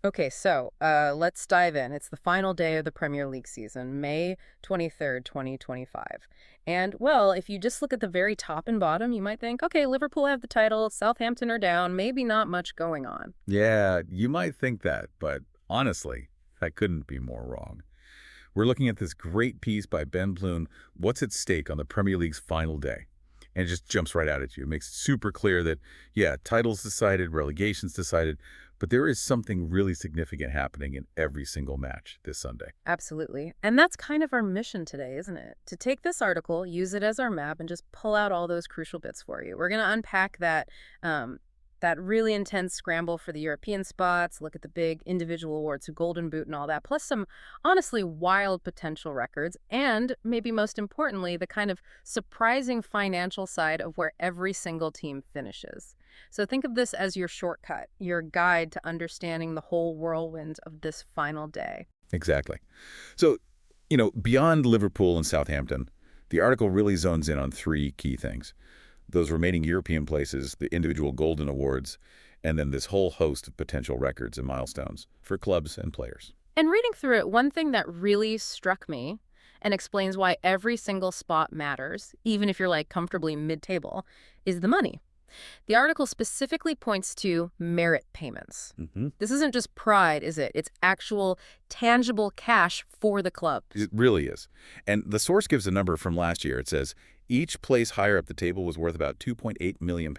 Okay, so let's dive in. It's the final day of the Premier League season, May 23rd, 2025. And, well, if you just look at the very top and bottom, you might think, okay, Liverpool have the title, Southampton are down, maybe not much going on. Yeah, you might think that, but honestly, that couldn't be more wrong. We're looking at this great piece by Ben Bloom, What's at Stake on the Premier League's final day. And it just jumps right out at you. It makes it super clear that, yeah, titles decided, relegations decided, but there is something really significant happening in every single match this Sunday. Absolutely. And that's kind of our mission today, isn't it? To take this article, use it as our map, and just pull out all those crucial bits for you. We're going to unpack that really intense scramble for the European spots, look at the big individual awards, so Golden Boot and all that, plus some honestly wild potential records, and maybe most importantly, the kind of surprising financial side of where every single team finishes. So think of this as your shortcut, your guide to understanding the whole whirlwind of this final day. Exactly. So, beyond Liverpool and Southampton, the article really zones in on three key things. Those remaining European places, the individual Golden Awards, and then this whole host of potential records and milestones for clubs and players. And reading through it, one thing that really struck me and explains why every single spot matters, even if you're like comfortably mid-table, is the money. The article specifically points to merit payments. This isn't just pride, is it? It's actual, tangible cash for the club. It really is. And the source gives a number from last year. It says each place higher up the table was worth about £2.8 million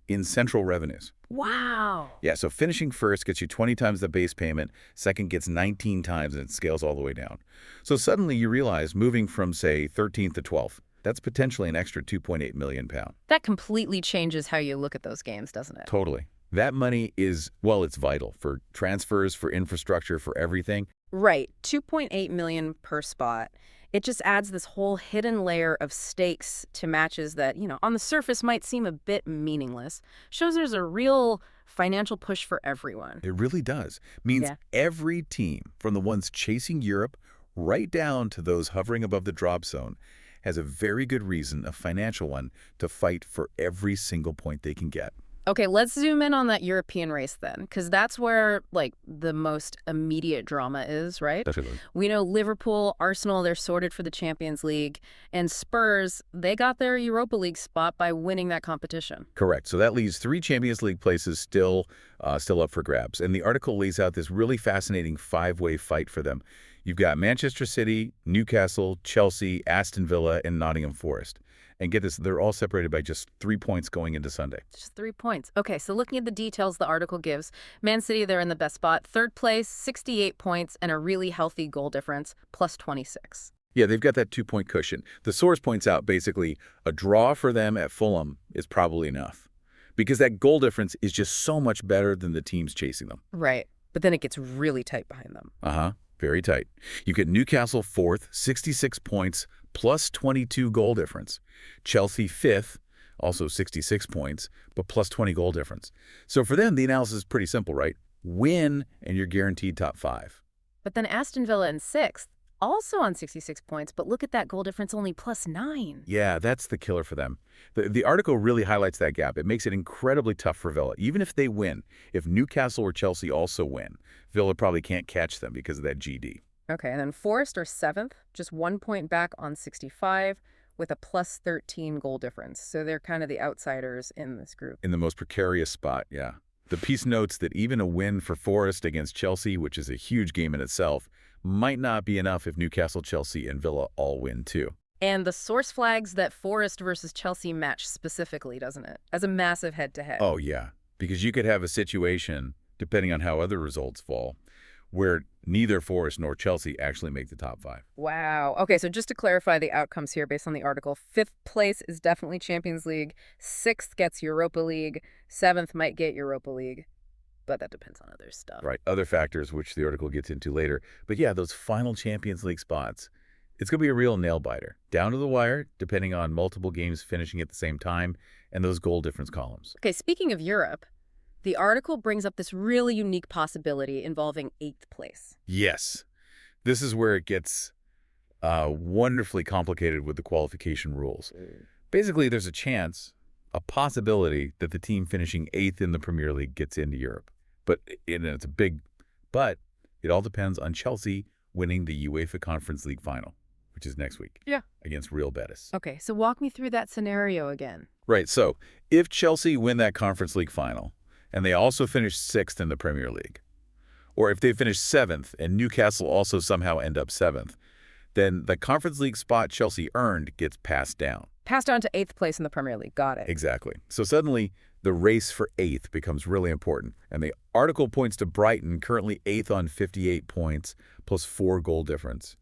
in central revenues. Wow. Yeah, so finishing first gets you 20 times the base payment, second gets 19 times, and it scales all the way down. So suddenly you realize moving from, say, 13th to 12th, that's potentially an extra £2.8 million. That completely changes how you look at those games, doesn't it? Totally. That money is, well, it's vital for transfers, for infrastructure, for everything. Right. 2.8 million per spot. It just adds this whole hidden layer of stakes to matches that, on the surface might seem a bit meaningless. Shows there's a real financial push for everyone. It really does. Means Yeah. every team, from the ones chasing Europe right down to those hovering above the drop zone, has a very good reason, a financial one, to fight for every single point they can get. Okay, let's zoom in on that European race then, because that's where, the most immediate drama is, right? Definitely. We know Liverpool, Arsenal, they're sorted for the Champions League, and Spurs, they got their Europa League spot by winning that competition. Correct. So that leaves three Champions League places still up for grabs. And the article lays out this really fascinating five-way fight for them. You've got Manchester City, Newcastle, Chelsea, Aston Villa, and Nottingham Forest. And get this, they're all separated by just 3 points going into Sunday. Just 3 points. Okay, so looking at the details the article gives, Man City, they're in the best spot. Third place, 68 points, and a really healthy goal difference, plus 26. Yeah, they've got that 2-point cushion. The source points out basically a draw for them at Fulham is probably enough because that goal difference is just so much better than the teams chasing them. Right, but then it gets really tight behind them. Very tight. You get Newcastle fourth, 66 points, plus 22 goal difference. Chelsea fifth, also 66 points, but plus 20 goal difference. So for them, the analysis is pretty simple, right? Win, and you're guaranteed top 5. But then Aston Villa in sixth, also on 66 points, but look at that goal difference, only plus 9. Yeah, that's the killer for them. The article really highlights that gap. It makes it incredibly tough for Villa. Even if they win, if Newcastle or Chelsea also win, Villa probably can't catch them because of that GD. Okay, and then Forest are seventh, just 1 point back on 65, with a plus 13 goal difference. So they're kind of the outsiders in this group. In the most precarious spot, yeah. The piece notes that even a win for Forest against Chelsea, which is a huge game in itself, might not be enough if Newcastle, Chelsea, and Villa all win too. And the source flags that Forest versus Chelsea match specifically, doesn't it? As a massive head-to-head. Oh, yeah. Because you could have a situation, depending on how other results fall, where neither Forest nor Chelsea actually make the top 5. Wow. Okay, so just to clarify the outcomes here based on the article, 5th place is definitely Champions League, 6th gets Europa League, 7th might get Europa League, but that depends on other stuff. Right, other factors, which the article gets into later. But yeah, those final Champions League spots, it's going to be a real nail-biter. Down to the wire, depending on multiple games finishing at the same time, and those goal difference columns. Okay, speaking of Europe, the article brings up this really unique possibility involving 8th place. Yes. This is where it gets wonderfully complicated with the qualification rules. Basically, there's a possibility that the team finishing 8th in the Premier League gets into Europe. But it's a big but. It all depends on Chelsea winning the UEFA Conference League final, which is next week. Yeah. Against Real Betis. Okay, so walk me through that scenario again. Right, so if Chelsea win that Conference League final, and they also finish 6th in the Premier League, or if they finish 7th and Newcastle also somehow end up 7th, then the Conference League spot Chelsea earned gets passed down. Passed on to 8th place in the Premier League. Got it. Exactly. So suddenly, the race for 8th becomes really important. And the article points to Brighton, currently 8th on 58 points, plus 4 goal difference.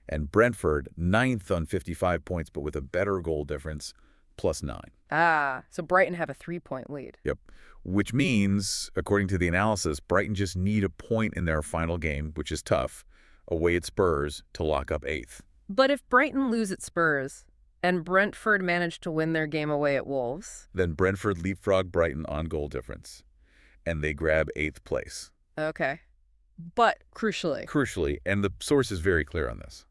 And Brentford, 9th on 55 points, but with a better goal difference, plus 9. Ah, so Brighton have a 3-point lead. Yep. Which means, according to the analysis, Brighton just need a point in their final game, which is tough, away at Spurs, to lock up 8th. But if Brighton lose at Spurs and Brentford manage to win their game away at Wolves, then Brentford leapfrog Brighton on goal difference, and they grab 8th place. okay. But Crucially, and the source is very clear on this,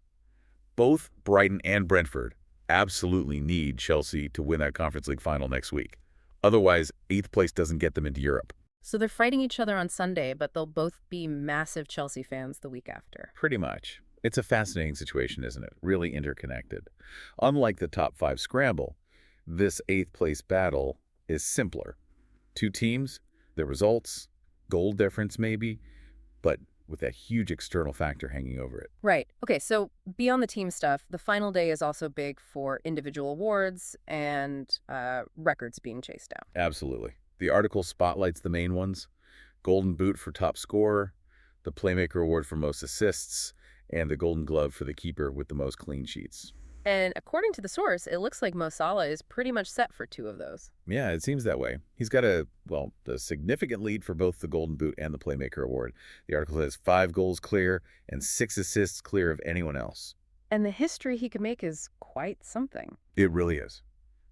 both Brighton and Brentford absolutely need Chelsea to win that Conference League final next week. Otherwise, 8th place doesn't get them into Europe. So they're fighting each other on Sunday, but they'll both be massive Chelsea fans the week after. Pretty much. It's a fascinating situation, isn't it? Really interconnected. Unlike the top 5 scramble, this 8th place battle is simpler. 2 teams, their results, goal difference maybe, but with that huge external factor hanging over it. Right. Okay, so beyond the team stuff, the final day is also big for individual awards and records being chased down. Absolutely. The article spotlights the main ones: Golden Boot for top scorer, the Playmaker Award for most assists, and the Golden Glove for the keeper with the most clean sheets. And according to the source, it looks like Mo Salah is pretty much set for 2 of those. Yeah, it seems that way. He's got a significant lead for both the Golden Boot and the Playmaker Award. The article says 5 goals clear and 6 assists clear of anyone else. And the history he could make is quite something. It really is.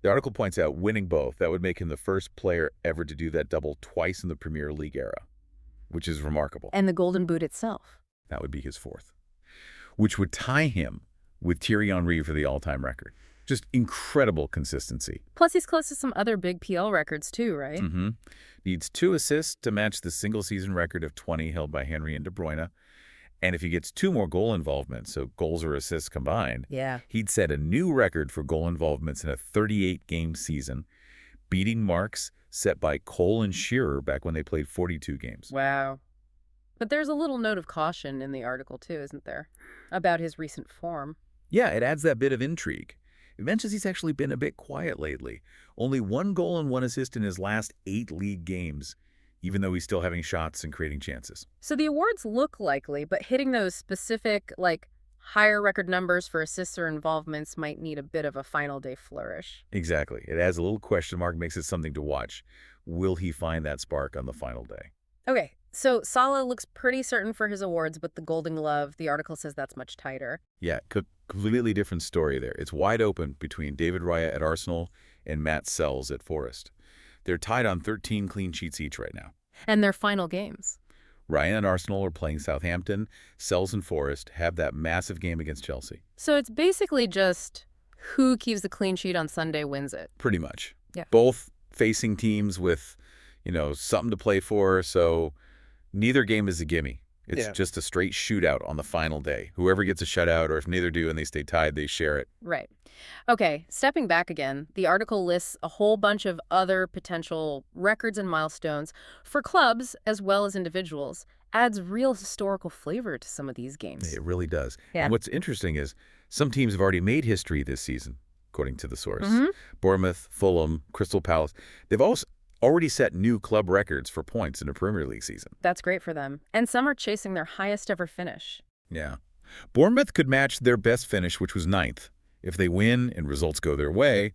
The article points out winning both, that would make him the first player ever to do that double twice in the Premier League era, which is remarkable. And the Golden Boot itself. That would be his 4th, which would tie him with Thierry Henry for the all-time record. Just incredible consistency. Plus, he's close to some other big PL records too, right? Mm-hmm. Needs 2 assists to match the single-season record of 20 held by Henry and De Bruyne. And if he gets 2 more goal involvements, so goals or assists combined, Yeah. he'd set a new record for goal involvements in a 38-game season, beating marks set by Cole and Shearer back when they played 42 games. Wow. But there's a little note of caution in the article too, isn't there? About his recent form. Yeah, it adds that bit of intrigue. It mentions he's actually been a bit quiet lately. Only 1 goal and 1 assist in his last 8 league games, even though he's still having shots and creating chances. So the awards look likely, but hitting those specific, higher record numbers for assists or involvements might need a bit of a final day flourish. Exactly. It adds a little question mark, makes it something to watch. Will he find that spark on the final day? Okay, so Salah looks pretty certain for his awards with the Golden Glove. The article says that's much tighter. Yeah, completely different story there. It's wide open between David Raya at Arsenal and Matt Sells at Forest. They're tied on 13 clean sheets each right now. And their final games. Ryan and Arsenal are playing Southampton. Sells and Forest have that massive game against Chelsea. So it's basically just who keeps the clean sheet on Sunday wins it. Pretty much. Yeah. Both facing teams with, something to play for, so neither game is a gimme. It's just a straight shootout on the final day. Whoever gets a shutout, or if neither do and they stay tied, they share it. Right. Okay, stepping back again, the article lists a whole bunch of other potential records and milestones for clubs as well as individuals. Adds real historical flavor to some of these games. It really does. Yeah. And what's interesting is some teams have already made history this season, according to the source. Mm-hmm. Bournemouth, Fulham, Crystal Palace. They've also already set new club records for points in a Premier League season. That's great for them. And some are chasing their highest ever finish. Yeah. Bournemouth could match their best finish, which was 9th. If they win and results go their way,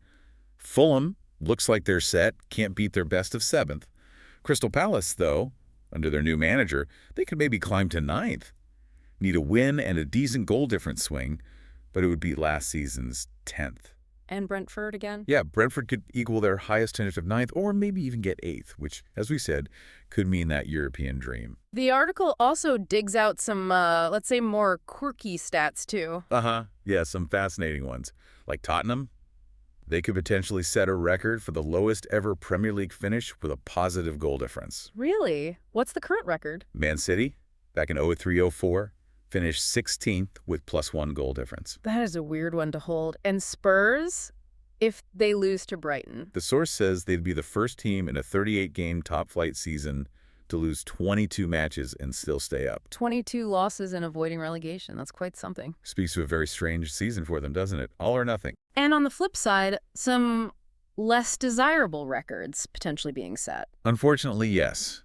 Fulham looks like they're set, can't beat their best of 7th. Crystal Palace, though, under their new manager, they could maybe climb to 9th. Need a win and a decent goal difference swing, but it would be last season's 10th. And Brentford again? Yeah, Brentford could equal their highest finish of 9th or maybe even get 8th, which, as we said, could mean that European dream. The article also digs out some, let's say, more quirky stats, too. Uh-huh. Yeah, some fascinating ones. Like Tottenham, They could potentially set a record for the lowest ever Premier League finish with a positive goal difference. Really? What's the current record? Man City, back in 03-04, finished 16th with +1 goal difference. That is a weird one to hold. And Spurs, if they lose to Brighton? The source says they'd be the first team in a 38-game top-flight season to lose 22 matches and still stay up. 22 losses and avoiding relegation. That's quite something. Speaks to a very strange season for them, doesn't it? All or nothing. And on the flip side, some less desirable records potentially being set. Unfortunately, yes.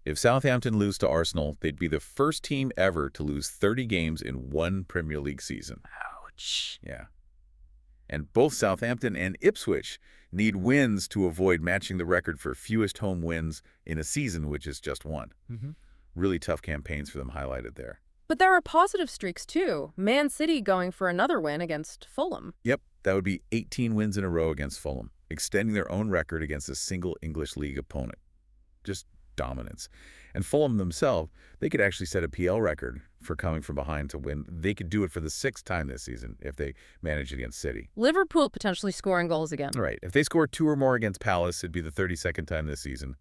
If Southampton lose to Arsenal, they'd be the first team ever to lose 30 games in one Premier League season. Ouch. Yeah. And both Southampton and Ipswich need wins to avoid matching the record for fewest home wins in a season, which is just one. Really tough campaigns for them highlighted there. But there are positive streaks, too. Man City going for another win against Fulham. Yep, that would be 18 wins in a row against Fulham, extending their own record against a single English league opponent. Just dominance. And Fulham themselves, they could actually set a PL record for coming from behind to win. They could do it for the 6th time this season if they manage it against City. Liverpool potentially scoring goals again. Right. If they score 2 or more against Palace, it'd be the 32nd time this season.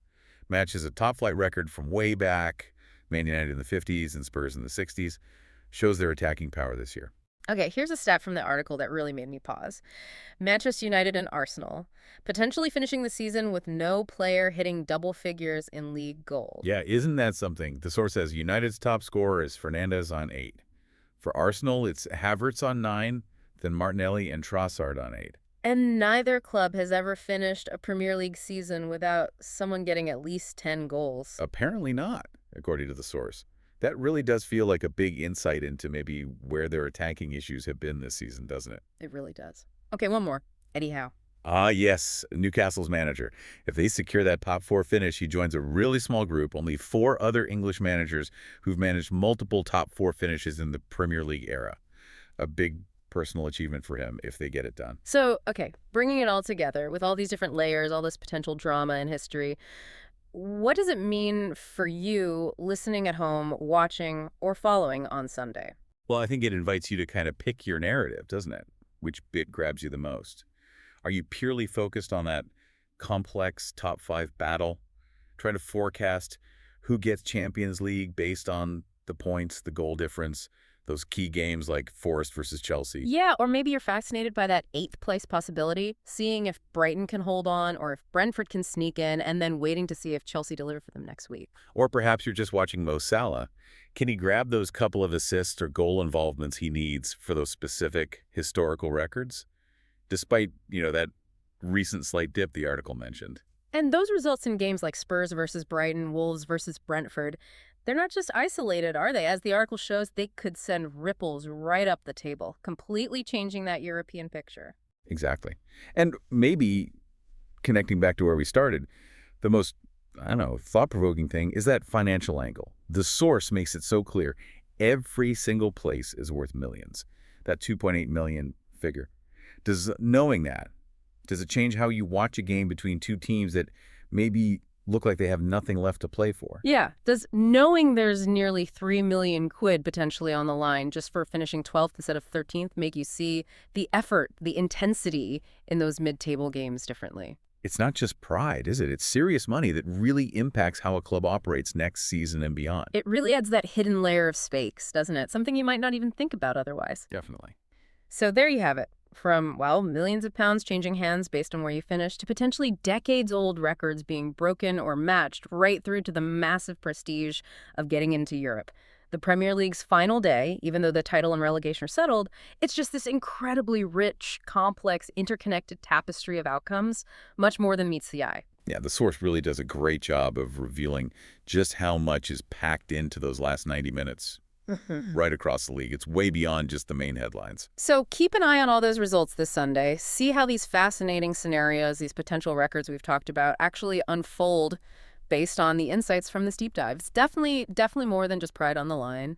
Matches a top-flight record from way back, Man United in the 50s and Spurs in the 60s. Shows their attacking power this year. Okay, here's a stat from the article that really made me pause. Manchester United and Arsenal potentially finishing the season with no player hitting double figures in league goals. Yeah, isn't that something? The source says United's top scorer is Fernandes on 8. For Arsenal, it's Havertz on 9, then Martinelli and Trossard on 8. And neither club has ever finished a Premier League season without someone getting at least 10 goals. Apparently not, according to the source. That really does feel like a big insight into maybe where their attacking issues have been this season, doesn't it? It really does. Okay, one more. Eddie Howe. Ah, yes, Newcastle's manager. If they secure that top 4 finish, he joins a really small group, only 4 other English managers who've managed multiple top 4 finishes in the Premier League era. A big personal achievement for him if they get it done. So, okay, bringing it all together with all these different layers, all this potential drama and history, what does it mean for you listening at home, watching, or following on Sunday? Well, I think it invites you to kind of pick your narrative, doesn't it? Which bit grabs you the most? Are you purely focused on that complex top 5 battle, trying to forecast who gets Champions League based on the points, the goal difference, those key games like Forest versus Chelsea? Yeah, or maybe you're fascinated by that 8th place possibility, seeing if Brighton can hold on or if Brentford can sneak in, and then waiting to see if Chelsea deliver for them next week. Or perhaps you're just watching Mo Salah. Can he grab those couple of assists or goal involvements he needs for those specific historical records? Despite, that recent slight dip the article mentioned. And those results in games like Spurs versus Brighton, Wolves versus Brentford, they're not just isolated, are they? As the article shows, they could send ripples right up the table, completely changing that European picture. Exactly. And maybe connecting back to where we started, the most, thought-provoking thing is that financial angle. The source makes it so clear. Every single place is worth millions. That 2.8 million figure. Knowing that, does it change how you watch a game between two teams that maybe look like they have nothing left to play for? Yeah. Does knowing there's nearly 3 million quid potentially on the line just for finishing 12th instead of 13th make you see the effort, the intensity in those mid-table games differently? It's not just pride, is it? It's serious money that really impacts how a club operates next season and beyond. It really adds that hidden layer of stakes, doesn't it? Something you might not even think about otherwise. Definitely. So there you have it. From, millions of pounds changing hands based on where you finish to potentially decades-old records being broken or matched right through to the massive prestige of getting into Europe. The Premier League's final day, even though the title and relegation are settled, it's just this incredibly rich, complex, interconnected tapestry of outcomes, much more than meets the eye. Yeah, the source really does a great job of revealing just how much is packed into those last 90 minutes. Right across the league. It's way beyond just the main headlines. So keep an eye on all those results this Sunday. See how these fascinating scenarios, these potential records we've talked about, actually unfold based on the insights from this deep dive. It's definitely more than just pride on the line.